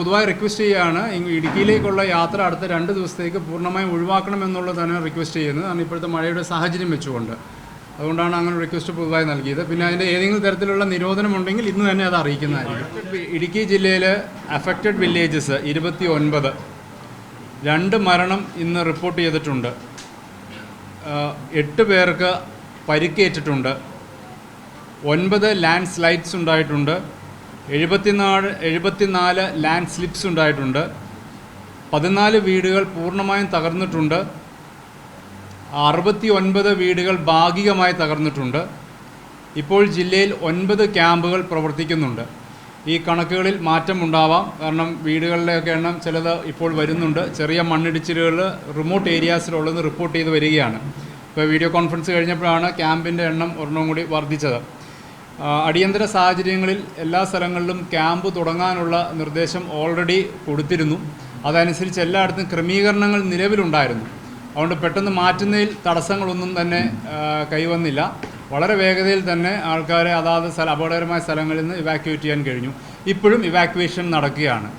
പൊതുവായി റിക്വസ്റ്റ് ചെയ്യുകയാണ് ഇടുക്കിയിലേക്കുള്ള യാത്ര അടുത്ത 2 ദിവസത്തേക്ക് പൂർണ്ണമായും ഒഴിവാക്കണമെന്നുള്ളതാണ് റിക്വസ്റ്റ് ചെയ്യുന്നത്. കാരണം ഇപ്പോഴത്തെ മഴയുടെ സാഹചര്യം വെച്ചുകൊണ്ട് അതുകൊണ്ടാണ് അങ്ങനെ റിക്വസ്റ്റ് പൊതുവായി നൽകിയത്. പിന്നെ അതിൻ്റെ ഏതെങ്കിലും തരത്തിലുള്ള നിരോധനമുണ്ടെങ്കിൽ ഇന്ന് തന്നെ അത് അറിയിക്കുന്നതായിരിക്കും. ഇടുക്കി ജില്ലയിൽ അഫക്റ്റഡ് വില്ലേജസ് 29, 2 മരണം ഇന്ന് റിപ്പോർട്ട് ചെയ്തിട്ടുണ്ട്. 8 പേർക്ക് പരിക്കേറ്റിട്ടുണ്ട്. 9 ലാൻഡ് സ്ലൈഡ്സ് ഉണ്ടായിട്ടുണ്ട്. 74 ലാൻഡ് സ്ലിപ്സ് ഉണ്ടായിട്ടുണ്ട്. 14 വീടുകൾ പൂർണ്ണമായും തകർന്നിട്ടുണ്ട്. 69 വീടുകൾ ഭാഗികമായി തകർന്നിട്ടുണ്ട്. ഇപ്പോൾ ജില്ലയിൽ 9 ക്യാമ്പുകൾ പ്രവർത്തിക്കുന്നുണ്ട്. ഈ കണക്കുകളിൽ മാറ്റമുണ്ടാവാം. കാരണം വീടുകളിലെയൊക്കെ എണ്ണം ചിലത് ഇപ്പോൾ വരുന്നുണ്ട്. ചെറിയ മണ്ണിടിച്ചിലുകൾ റിമോട്ട് ഏരിയാസിലുള്ളത് റിപ്പോർട്ട് ചെയ്ത് വരികയാണ്. ഇപ്പോൾ വീഡിയോ കോൺഫറൻസ് കഴിഞ്ഞപ്പോഴാണ് ക്യാമ്പിൻ്റെ എണ്ണം ഒരെണ്ണം കൂടി വർദ്ധിച്ചത്. അടിയന്തര സാഹചര്യങ്ങളിൽ എല്ലാ സ്ഥലങ്ങളിലും ക്യാമ്പ് തുടങ്ങാനുള്ള നിർദ്ദേശം ഓൾറെഡി കൊടുത്തിരുന്നു. അതനുസരിച്ച് എല്ലായിടത്തും ക്രമീകരണങ്ങൾ നിലവിലുണ്ടായിരുന്നു. അതുകൊണ്ട് പെട്ടെന്ന് മാറ്റുന്നതിൽ തടസ്സങ്ങളൊന്നും തന്നെ കൈവന്നില്ല. വളരെ വേഗതയിൽ തന്നെ ആൾക്കാരെ അതാത് അപകടകരമായ സ്ഥലങ്ങളിൽ നിന്ന് ഇവാക്യുവേറ്റ് ചെയ്യാൻ കഴിഞ്ഞു. ഇപ്പോഴും ഇവാക്യുവേഷൻ നടക്കുകയാണ്.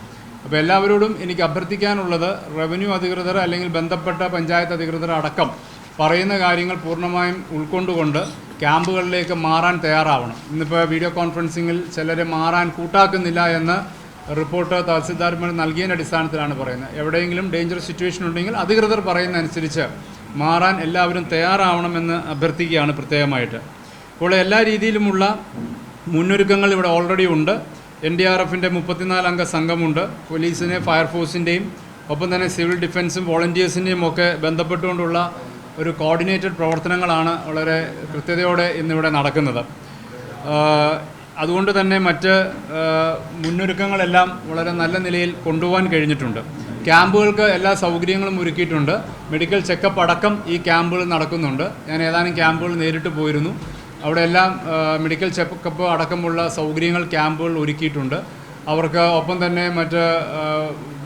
അപ്പോൾ എല്ലാവരോടും എനിക്ക് അഭ്യർത്ഥിക്കാനുള്ളത് റവന്യൂ അധികൃതർ അല്ലെങ്കിൽ ബന്ധപ്പെട്ട പഞ്ചായത്ത് അധികൃതർ അടക്കം പറയുന്ന കാര്യങ്ങൾ പൂർണ്ണമായും ഉൾക്കൊണ്ടുകൊണ്ട് ക്യാമ്പുകളിലേക്ക് മാറാൻ തയ്യാറാവണം. ഇന്നിപ്പോൾ വീഡിയോ കോൺഫറൻസിങ്ങിൽ ചിലരെ മാറാൻ കൂട്ടാക്കുന്നില്ല എന്ന റിപ്പോർട്ട് തഹസിൽദാർമാർ നൽകിയതിൻ്റെ അടിസ്ഥാനത്തിലാണ് പറയുന്നത്. എവിടെയെങ്കിലും ഡേഞ്ചറസ് സിറ്റുവേഷൻ ഉണ്ടെങ്കിൽ അധികൃതർ പറയുന്നതനുസരിച്ച് മാറാൻ എല്ലാവരും തയ്യാറാവണമെന്ന് അഭ്യർത്ഥിക്കുകയാണ് പ്രത്യേകമായിട്ട്. ഇപ്പോൾ എല്ലാ രീതിയിലുമുള്ള മുന്നൊരുക്കങ്ങൾ ഇവിടെ ഓൾറെഡി ഉണ്ട്. NDRFൻ്റെ 34 അംഗ സംഘമുണ്ട്. പോലീസിനെ ഫയർഫോഴ്സിൻ്റെയും ഒപ്പം തന്നെ സിവിൽ ഡിഫൻസും വോളണ്ടിയേഴ്സിൻ്റെയും ഒക്കെ ബന്ധപ്പെട്ടുകൊണ്ടുള്ള ഒരു കോർഡിനേറ്റഡ് പ്രവർത്തനങ്ങളാണ് വളരെ കൃത്യതയോടെ ഇന്നിവിടെ നടക്കുന്നത്. അതുകൊണ്ട് തന്നെ മറ്റ് മുന്നൊരുക്കങ്ങളെല്ലാം വളരെ നല്ല നിലയിൽ കൊണ്ടുപോകാൻ കഴിഞ്ഞിട്ടുണ്ട്. ക്യാമ്പുകൾക്ക് എല്ലാ സൗകര്യങ്ങളും ഒരുക്കിയിട്ടുണ്ട്. മെഡിക്കൽ ചെക്കപ്പ് അടക്കം ഈ ക്യാമ്പുകൾ നടക്കുന്നുണ്ട്. ഞാൻ ഏതാനും ക്യാമ്പുകൾ നേരിട്ട് പോയിരുന്നു. അവിടെ എല്ലാം മെഡിക്കൽ ചെക്കപ്പ് അടക്കമുള്ള സൗകര്യങ്ങൾ ക്യാമ്പുകൾ ഒരുക്കിയിട്ടുണ്ട്. അവർക്ക് ഒപ്പം തന്നെ മറ്റ്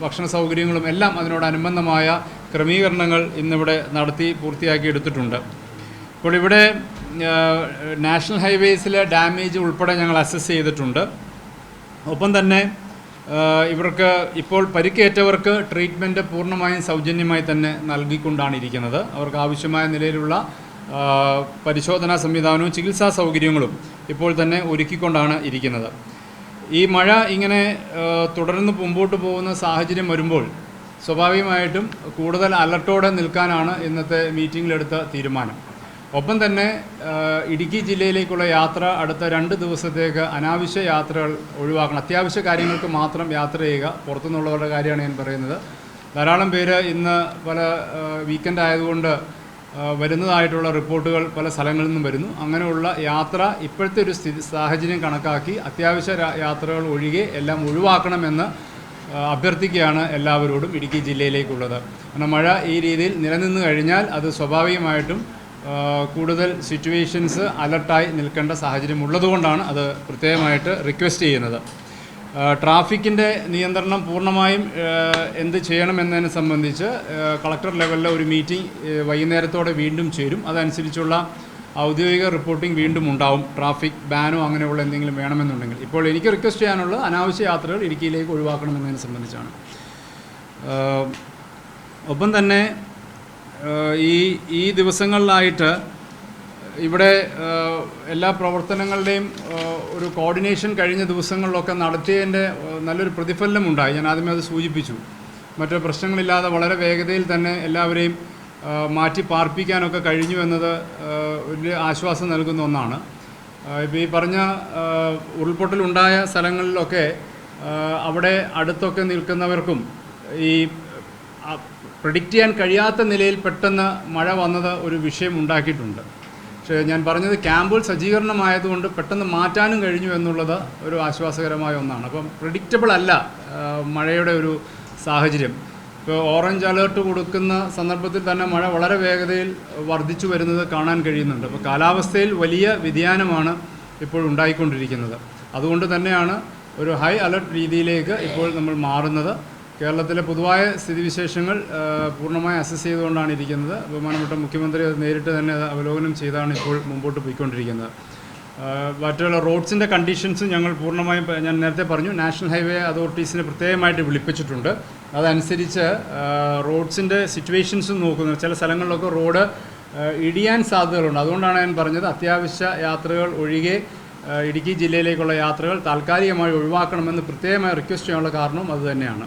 ഭക്ഷണ സൗകര്യങ്ങളും എല്ലാം അതിനോടനുബന്ധമായ ക്രമീകരണങ്ങൾ ഇന്നിവിടെ നടത്തി പൂർത്തിയാക്കി എടുത്തിട്ടുണ്ട്. ഇപ്പോൾ ഇവിടെ നാഷണൽ ഹൈവേസിലെ ഡാമേജ് ഉൾപ്പെടെ ഞങ്ങൾ അസസ് ചെയ്തിട്ടുണ്ട്. ഒപ്പം തന്നെ ഇവർക്ക് ഇപ്പോൾ പരിക്കേറ്റവർക്ക് ട്രീറ്റ്മെൻറ്റ് പൂർണ്ണമായും സൗജന്യമായി തന്നെ നൽകിക്കൊണ്ടാണ് ഇരിക്കുന്നത്. അവർക്ക് ആവശ്യമായ നിലയിലുള്ള പരിശോധനാ സംവിധാനവും ചികിത്സാ സൗകര്യങ്ങളും ഇപ്പോൾ തന്നെ ഒരുക്കിക്കൊണ്ടാണ് ഇരിക്കുന്നത്. ഈ മഴ ഇങ്ങനെ തുടർന്ന് മുമ്പോട്ട് പോകുന്ന സാഹചര്യം വരുമ്പോൾ സ്വാഭാവികമായിട്ടും കൂടുതൽ അലർട്ടോടെ നിൽക്കാനാണ് ഇന്നത്തെ മീറ്റിങ്ങിലെടുത്ത തീരുമാനം. ഒപ്പം തന്നെ ഇടുക്കി ജില്ലയിലേക്കുള്ള യാത്ര അടുത്ത 2 ദിവസത്തേക്ക് അനാവശ്യ യാത്രകൾ ഒഴിവാക്കണം. അത്യാവശ്യ കാര്യങ്ങൾക്ക് മാത്രം യാത്ര ചെയ്യുക. പുറത്തുനിന്നുള്ളവരുടെ കാര്യമാണ് ഞാൻ പറയുന്നത്. ധാരാളം പേര് ഇന്ന് പല വീക്കെൻഡ് ആയതുകൊണ്ട് വരുന്നതായിട്ടുള്ള റിപ്പോർട്ടുകൾ പല സ്ഥലങ്ങളിൽ നിന്നും വരുന്നു. അങ്ങനെയുള്ള യാത്ര ഇപ്പോഴത്തെ ഒരു സാഹചര്യം കണക്കാക്കി അത്യാവശ്യ യാത്രകൾ ഒഴികെ എല്ലാം ഒഴിവാക്കണമെന്ന് അഭ്യർത്ഥിക്കുകയാണ് എല്ലാവരോടും ഇടുക്കി ജില്ലയിലേക്കുള്ളത്. കാരണം മഴ ഈ രീതിയിൽ നിലനിന്ന് കഴിഞ്ഞാൽ അത് സ്വാഭാവികമായിട്ടും കൂടുതൽ സിറ്റുവേഷൻസ് അലർട്ടായി നിൽക്കേണ്ട സാഹചര്യം ഉള്ളതുകൊണ്ടാണ് അത് പ്രത്യേകമായിട്ട് റിക്വസ്റ്റ് ചെയ്യുന്നത്. ട്രാഫിക്കിൻ്റെ നിയന്ത്രണം പൂർണ്ണമായും എന്ത് ചെയ്യണമെന്നതിനെ സംബന്ധിച്ച് കളക്ടർ ലെവലിലെ ഒരു മീറ്റിംഗ് വൈകുന്നേരത്തോടെ വീണ്ടും ചേരും. അതനുസരിച്ചുള്ള ഔദ്യോഗിക റിപ്പോർട്ടിംഗ് വീണ്ടും ഉണ്ടാവും. ട്രാഫിക് ബാനോ അങ്ങനെയുള്ള എന്തെങ്കിലും വേണമെന്നുണ്ടെങ്കിൽ. ഇപ്പോൾ എനിക്ക് റിക്വസ്റ്റ് ചെയ്യാനുള്ളത് അനാവശ്യ യാത്രകൾ ഇടുക്കിയിലേക്ക് ഒഴിവാക്കണമെന്നതിനെ സംബന്ധിച്ചാണ്. ഒപ്പം തന്നെ ഈ ദിവസങ്ങളിലായിട്ട് ഇവിടെ എല്ലാ പ്രവർത്തനങ്ങളുടെയും ഒരു കോർഡിനേഷൻ കഴിഞ്ഞ ദിവസങ്ങളിലൊക്കെ നടത്തിയതിൻ്റെ നല്ലൊരു പ്രതിഫലനമുണ്ടായി. ഞാൻ ആദ്യമേ അത് സൂചിപ്പിച്ചു. മറ്റു പ്രശ്നങ്ങളില്ലാതെ വളരെ വേഗതയിൽ തന്നെ എല്ലാവരെയും മാറ്റി പാർപ്പിക്കാനൊക്കെ കഴിഞ്ഞു എന്നത് വലിയ ആശ്വാസം നൽകുന്ന ഒന്നാണ്. ഇപ്പോൾ ഈ പറഞ്ഞ ഉരുൾപൊട്ടലുണ്ടായ സ്ഥലങ്ങളിലൊക്കെ അവിടെ അടുത്തൊക്കെ നിൽക്കുന്നവർക്കും ഈ പ്രെഡിക്റ്റ് ചെയ്യാൻ കഴിയാത്ത നിലയിൽ പെട്ടെന്ന് മഴ വന്നത് ഒരു വിഷയം ഉണ്ടാക്കിയിട്ടുണ്ട്. പക്ഷേ ഞാൻ പറഞ്ഞത് ക്യാമ്പുകൾ സജ്ജീകരണമായതുകൊണ്ട് പെട്ടെന്ന് മാറ്റാനും കഴിഞ്ഞു എന്നുള്ളത് ഒരു ആശ്വാസകരമായ ഒന്നാണ്. അപ്പം പ്രെഡിക്റ്റബിൾ അല്ല മഴയുടെ ഒരു സാഹചര്യം. ഇപ്പോൾ ഓറഞ്ച് അലേർട്ട് കൊടുക്കുന്ന സന്ദർഭത്തിൽ തന്നെ മഴ വളരെ വേഗതയിൽ വർദ്ധിച്ചു വരുന്നത് കാണാൻ കഴിയുന്നുണ്ട്. അപ്പോൾ കാലാവസ്ഥയിൽ വലിയ വ്യതിയാനമാണ് ഇപ്പോൾ ഉണ്ടായിക്കൊണ്ടിരിക്കുന്നത്. അതുകൊണ്ട് തന്നെയാണ് ഒരു ഹൈ അലർട്ട് രീതിയിലേക്ക് ഇപ്പോൾ നമ്മൾ മാറുന്നത്. കേരളത്തിലെ പൊതുവായ സ്ഥിതിവിശേഷങ്ങൾ പൂർണ്ണമായി അസസ് ചെയ്തുകൊണ്ടാണ് ഇരിക്കുന്നത്. ബഹുമാനപ്പെട്ട മുഖ്യമന്ത്രി അത് നേരിട്ട് തന്നെ അവലോകനം ചെയ്താണ് ഇപ്പോൾ മുമ്പോട്ട് പോയിക്കൊണ്ടിരിക്കുന്നത്. മറ്റുള്ള റോഡ്സിൻ്റെ കണ്ടീഷൻസ് ഞങ്ങൾ പൂർണ്ണമായും ഞാൻ നേരത്തെ പറഞ്ഞു നാഷണൽ ഹൈവേ അതോറിറ്റീസിനെ പ്രത്യേകമായിട്ട് വിളിപ്പിച്ചിട്ടുണ്ട്. അതനുസരിച്ച് റോഡ്സിൻ്റെ സിറ്റുവേഷൻസും നോക്കുന്നു. ചില സ്ഥലങ്ങളിലൊക്കെ റോഡ് ഇടിയാൻ സാധ്യതകളുണ്ട്. അതുകൊണ്ടാണ് ഞാൻ പറഞ്ഞത് അത്യാവശ്യ യാത്രകൾ ഒഴികെ ഇടുക്കി ജില്ലയിലേക്കുള്ള യാത്രകൾ താൽക്കാലികമായി ഒഴിവാക്കണമെന്ന് പ്രത്യേകമായി റിക്വസ്റ്റ് ചെയ്യാനുള്ള കാരണവും അതുതന്നെയാണ്.